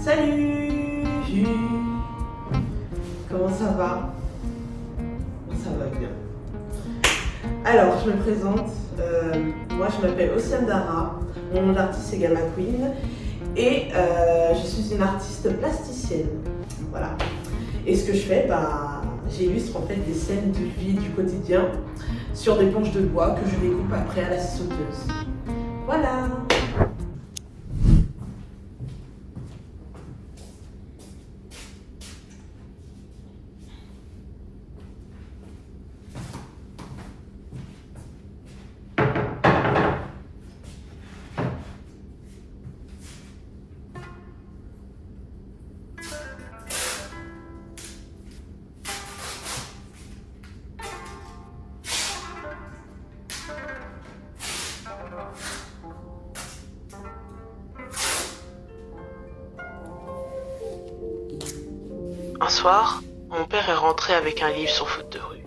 Salut! Comment ça va? Ça va bien. Alors, je me présente. Moi, je m'appelle Océane Dara. Mon nom d'artiste c'est Gamma Queen. Et je suis une artiste plasticienne. Voilà. Et ce que je fais, j'illustre en fait des scènes de vie du quotidien sur des planches de bois que je découpe après à la scie sauteuse. Voilà. Un soir, mon père est rentré avec un livre sur foot de rue.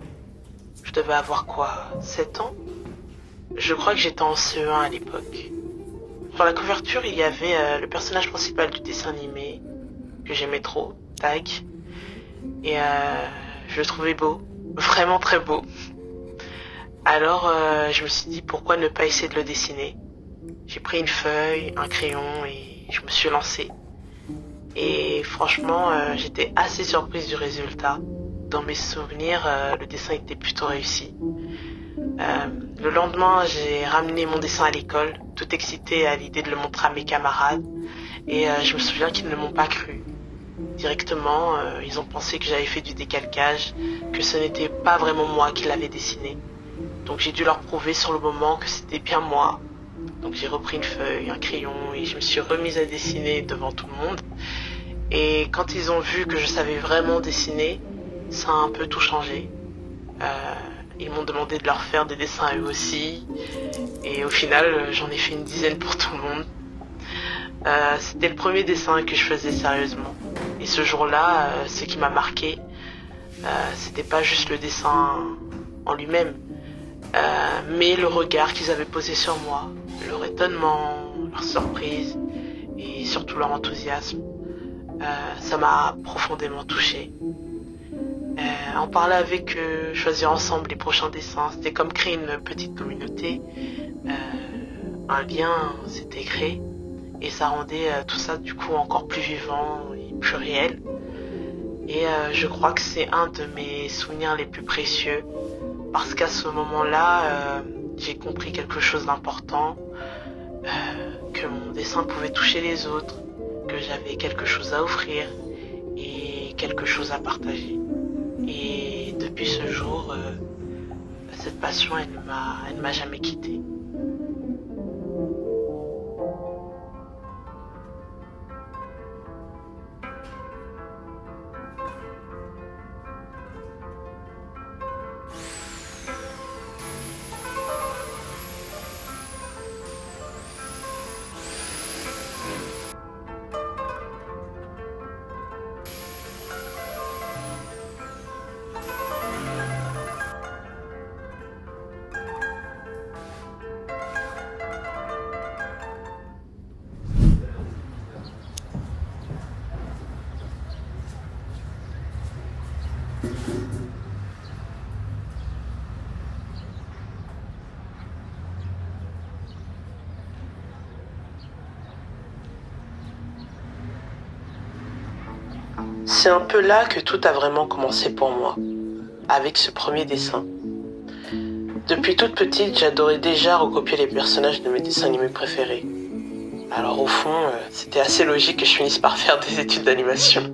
Je devais avoir quoi, 7 ans? Je crois que j'étais en CE1 à l'époque. Sur la couverture, il y avait le personnage principal du dessin animé, que j'aimais trop, Tag. Et je le trouvais beau, vraiment très beau. Alors je me suis dit pourquoi ne pas essayer de le dessiner. J'ai pris une feuille, un crayon et je me suis lancée. Et franchement, j'étais assez surprise du résultat. Dans mes souvenirs, le dessin était plutôt réussi. Le lendemain, j'ai ramené mon dessin à l'école, tout excitée à l'idée de le montrer à mes camarades. Et je me souviens qu'ils ne m'ont pas cru. Directement, ils ont pensé que j'avais fait du décalcage, que ce n'était pas vraiment moi qui l'avais dessiné. Donc j'ai dû leur prouver sur le moment que c'était bien moi. Donc j'ai repris une feuille, un crayon et je me suis remise à dessiner devant tout le monde. Et quand ils ont vu que je savais vraiment dessiner, ça a un peu tout changé. Ils m'ont demandé de leur faire des dessins eux aussi. Et au final, j'en ai fait une dizaine pour tout le monde. C'était le premier dessin que je faisais sérieusement. Et ce jour-là, ce qui m'a marqué, c'était pas juste le dessin en lui-même, mais le regard qu'ils avaient posé sur moi, leur étonnement, leur surprise et surtout leur enthousiasme. Ça m'a profondément touchée. En parler avec eux, choisir ensemble les prochains dessins, c'était comme créer une petite communauté. Un lien s'était créé et ça rendait tout ça du coup encore plus vivant et plus réel. Et je crois que c'est un de mes souvenirs les plus précieux parce qu'à ce moment-là, j'ai compris quelque chose d'important, que mon dessin pouvait toucher les autres, que j'avais quelque chose à offrir et quelque chose à partager. Et depuis ce jour, cette passion, elle ne m'a jamais quittée. C'est un peu là que tout a vraiment commencé pour moi, avec ce premier dessin. Depuis toute petite, j'adorais déjà recopier les personnages de mes dessins animés préférés. Alors au fond, c'était assez logique que je finisse par faire des études d'animation.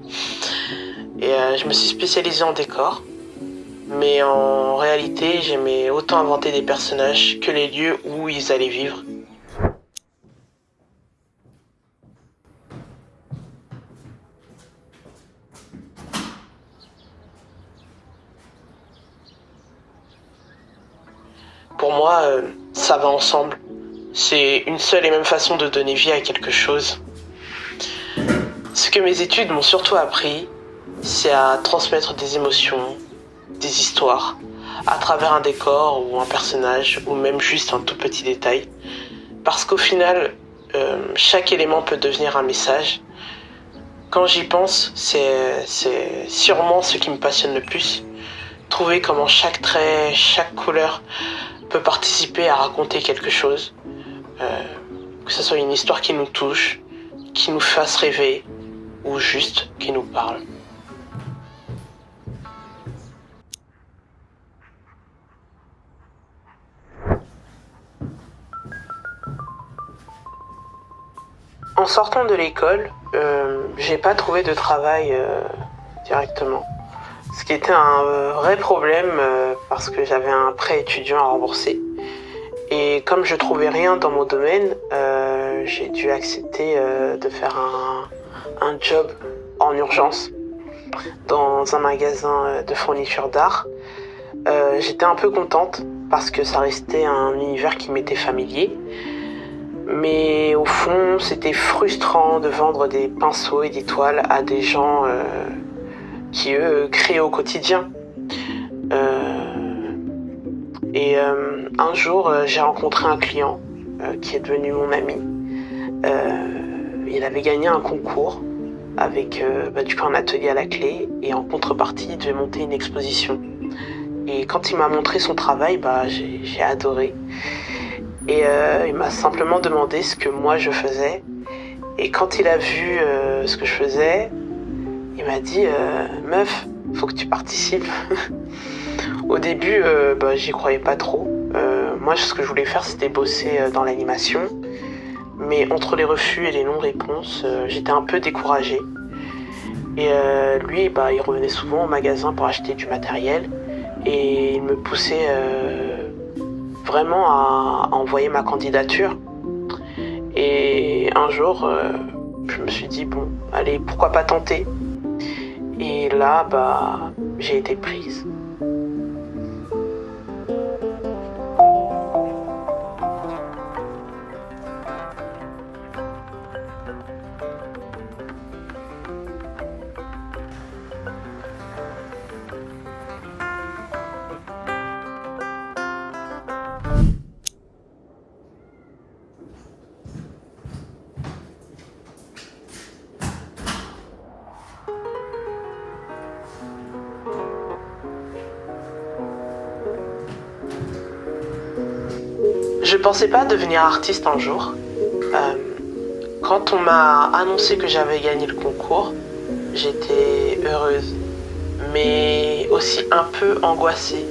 Et je me suis spécialisée en décor, mais en réalité, j'aimais autant inventer des personnages que les lieux où ils allaient vivre. Pour moi, ça va ensemble. C'est une seule et même façon de donner vie à quelque chose. Ce que mes études m'ont surtout appris, c'est à transmettre des émotions, des histoires, à travers un décor ou un personnage, ou même juste un tout petit détail. Parce qu'au final, chaque élément peut devenir un message. Quand j'y pense, c'est sûrement ce qui me passionne le plus. Trouver comment chaque trait, chaque couleur peut participer à raconter quelque chose. Que ce soit une histoire qui nous touche, qui nous fasse rêver, ou juste qui nous parle. En sortant de l'école, j'ai pas trouvé de travail directement. Ce qui était un vrai problème parce que j'avais un prêt étudiant à rembourser. Et comme je trouvais rien dans mon domaine, j'ai dû accepter de faire un job en urgence dans un magasin de fourniture d'art. J'étais un peu contente parce que ça restait un univers qui m'était familier. Mais au fond, c'était frustrant de vendre des pinceaux et des toiles à des gens qui, eux, créent au quotidien. Un jour, j'ai rencontré un client qui est devenu mon ami. Il avait gagné un concours avec du coup un atelier à la clé et en contrepartie, il devait monter une exposition. Et quand il m'a montré son travail, j'ai adoré. Et il m'a simplement demandé ce que moi je faisais. Et quand il a vu ce que je faisais, il m'a dit meuf, faut que tu participes. Au début, j'y croyais pas trop. Moi, ce que je voulais faire, c'était bosser dans l'animation. Mais entre les refus et les non-réponses, j'étais un peu découragée. Et lui, il revenait souvent au magasin pour acheter du matériel. Et il me poussait vraiment à envoyer ma candidature. Et un jour, je me suis dit, bon, allez, pourquoi pas tenter? Et là, j'ai été prise. Je pensais pas devenir artiste un jour. Quand on m'a annoncé que j'avais gagné le concours, j'étais heureuse, mais aussi un peu angoissée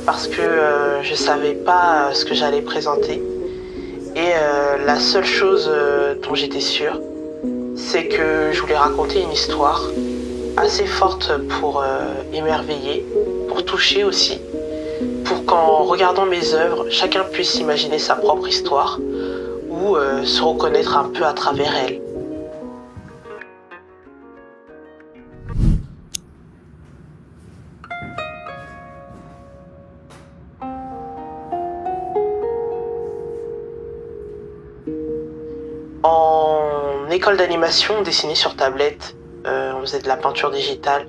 parce que je savais pas ce que j'allais présenter. Et la seule chose dont j'étais sûre, c'est que je voulais raconter une histoire assez forte pour émerveiller, pour toucher aussi, pour qu'en regardant mes œuvres, chacun puisse imaginer sa propre histoire ou se reconnaître un peu à travers elle. En école d'animation, on dessinait sur tablette, on faisait de la peinture digitale.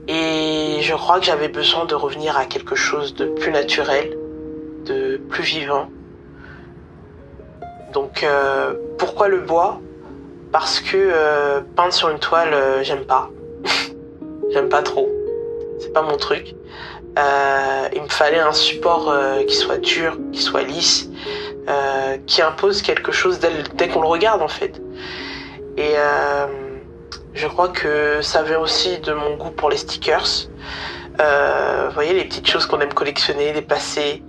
Et je crois que j'avais besoin de revenir à quelque chose de plus naturel, de plus vivant. Donc pourquoi le bois? Parce que peindre sur une toile, j'aime pas. J'aime pas trop. C'est pas mon truc. Il me fallait un support qui soit dur, qui soit lisse, qui impose quelque chose dès qu'on le regarde en fait. Et je crois que ça vient aussi de mon goût pour les stickers. Vous voyez, les petites choses qu'on aime collectionner, les passés,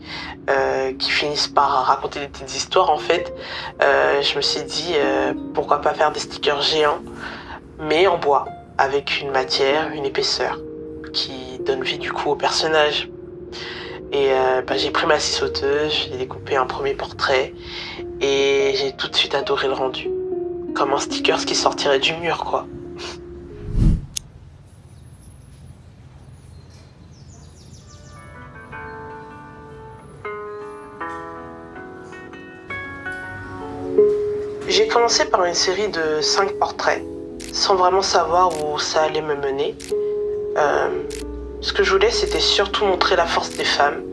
qui finissent par raconter des petites histoires en fait. Je me suis dit, pourquoi pas faire des stickers géants, mais en bois, avec une matière, une épaisseur, qui donne vie du coup au personnage. Et j'ai pris ma scie sauteuse, j'ai découpé un premier portrait, et j'ai tout de suite adoré le rendu. Comme un sticker qui sortirait du mur, quoi. J'ai commencé par une série de 5 portraits, sans vraiment savoir où ça allait me mener. Ce que je voulais, c'était surtout montrer la force des femmes,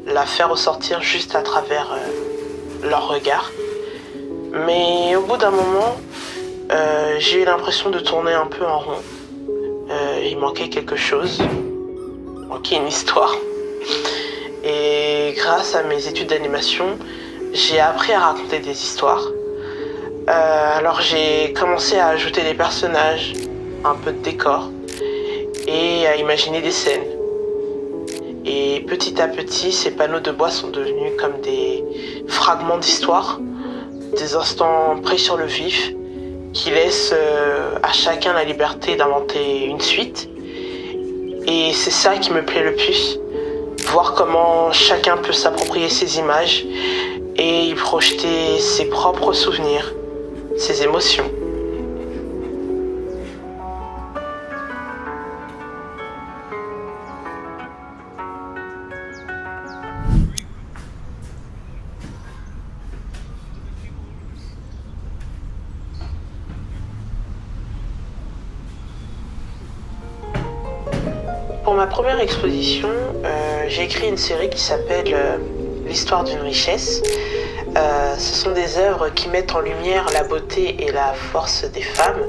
la faire ressortir juste à travers leur regard. Mais au bout d'un moment, j'ai eu l'impression de tourner un peu en rond. Il manquait quelque chose, il manquait une histoire. Et grâce à mes études d'animation, j'ai appris à raconter des histoires. Alors j'ai commencé à ajouter des personnages, un peu de décor, et à imaginer des scènes. Et petit à petit, ces panneaux de bois sont devenus comme des fragments d'histoire, des instants pris sur le vif, qui laissent à chacun la liberté d'inventer une suite. Et c'est ça qui me plaît le plus, voir comment chacun peut s'approprier ses images et y projeter ses propres souvenirs, ses émotions. Pour ma première exposition, j'ai écrit une série qui s'appelle L'histoire d'une richesse. Ce sont des œuvres qui mettent en lumière la beauté et la force des femmes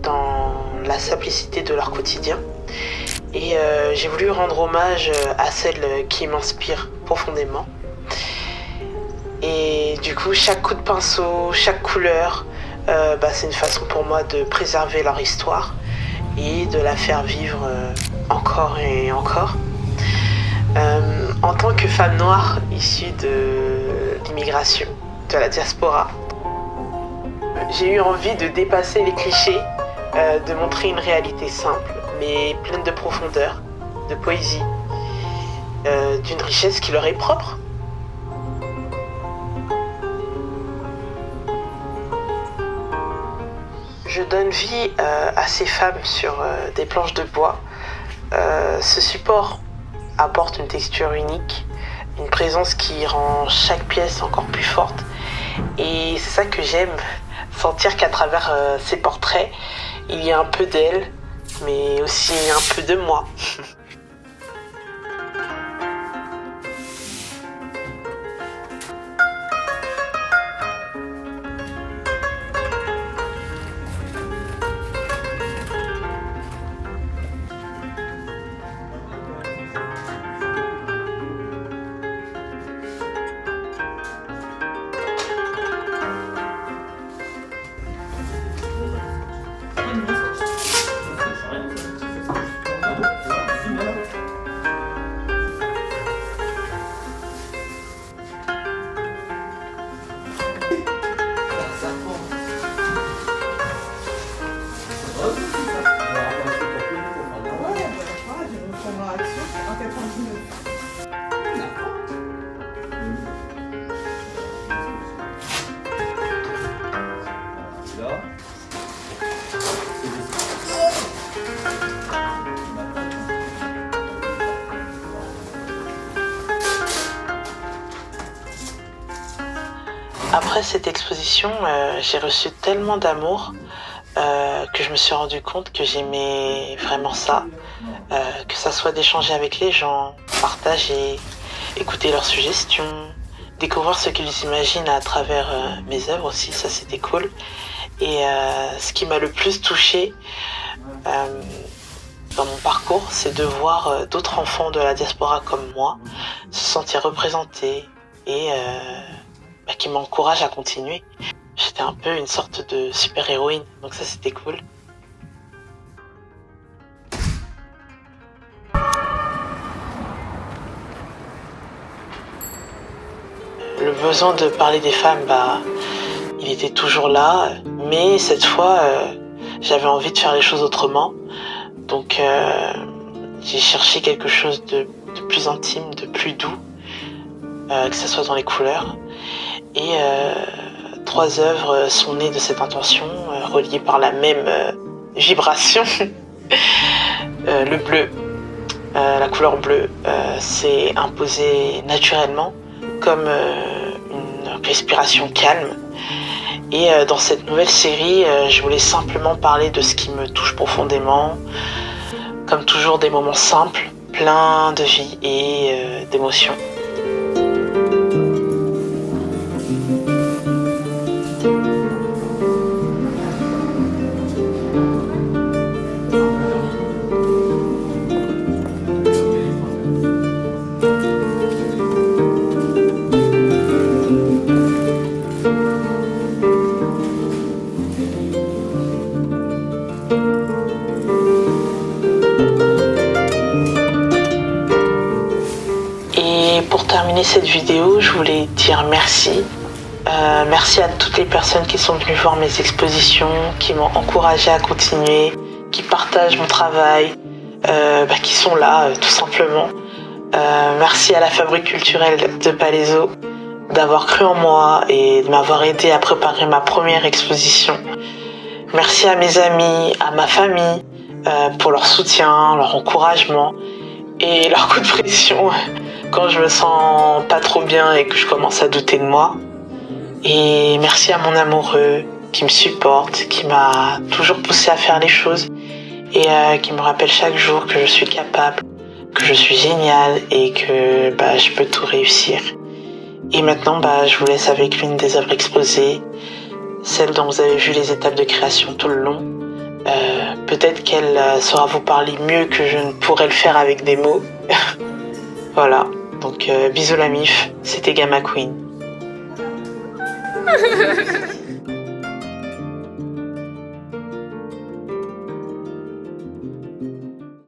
dans la simplicité de leur quotidien. Et j'ai voulu rendre hommage à celles qui m'inspirent profondément. Et du coup, chaque coup de pinceau, chaque couleur, c'est une façon pour moi de préserver leur histoire et de la faire vivre encore et encore. En tant que femme noire issue de l'immigration, de la diaspora, j'ai eu envie de dépasser les clichés, de montrer une réalité simple, mais pleine de profondeur, de poésie, d'une richesse qui leur est propre. Je donne vie à ces femmes sur des planches de bois. Ce support apporte une texture unique, une présence qui rend chaque pièce encore plus forte. Et c'est ça que j'aime, sentir qu'à travers ces portraits, il y a un peu d'elle, mais aussi un peu de moi. Après cette exposition, j'ai reçu tellement d'amour que je me suis rendu compte que j'aimais vraiment ça. Que ça soit d'échanger avec les gens, partager, écouter leurs suggestions, découvrir ce qu'ils imaginent à travers mes œuvres aussi, ça c'était cool. Et ce qui m'a le plus touchée dans mon parcours, c'est de voir d'autres enfants de la diaspora comme moi se sentir représentés et qui m'encouragent à continuer. J'étais un peu une sorte de super-héroïne, donc ça c'était cool. Le besoin de parler des femmes, il était toujours là, mais cette fois, j'avais envie de faire les choses autrement. Donc, j'ai cherché quelque chose de plus intime, de plus doux, que ce soit dans les couleurs. Et 3 œuvres sont nées de cette intention, reliées par la même vibration. Le bleu, la couleur bleue, s'est imposée naturellement comme une respiration calme. Et dans cette nouvelle série, je voulais simplement parler de ce qui me touche profondément. Comme toujours, des moments simples, pleins de vie et d'émotions. terminer cette vidéo, je voulais dire merci. Merci à toutes les personnes qui sont venues voir mes expositions, qui m'ont encouragé à continuer, qui partagent mon travail, qui sont là tout simplement. Merci à la Fabrique culturelle de Palaiseau d'avoir cru en moi et de m'avoir aidé à préparer ma première exposition. Merci à mes amis, à ma famille pour leur soutien, leur encouragement et leur coup de pression quand je me sens pas trop bien et que je commence à douter de moi. Et merci à mon amoureux qui me supporte, qui m'a toujours poussé à faire les choses et qui me rappelle chaque jour que je suis capable, que je suis géniale et que je peux tout réussir. Et maintenant, je vous laisse avec l'une des œuvres exposées, celle dont vous avez vu les étapes de création tout le long. Peut-être qu'elle saura vous parler mieux que je ne pourrais le faire avec des mots. Voilà, donc bisous la mif, c'était Gamma Queen.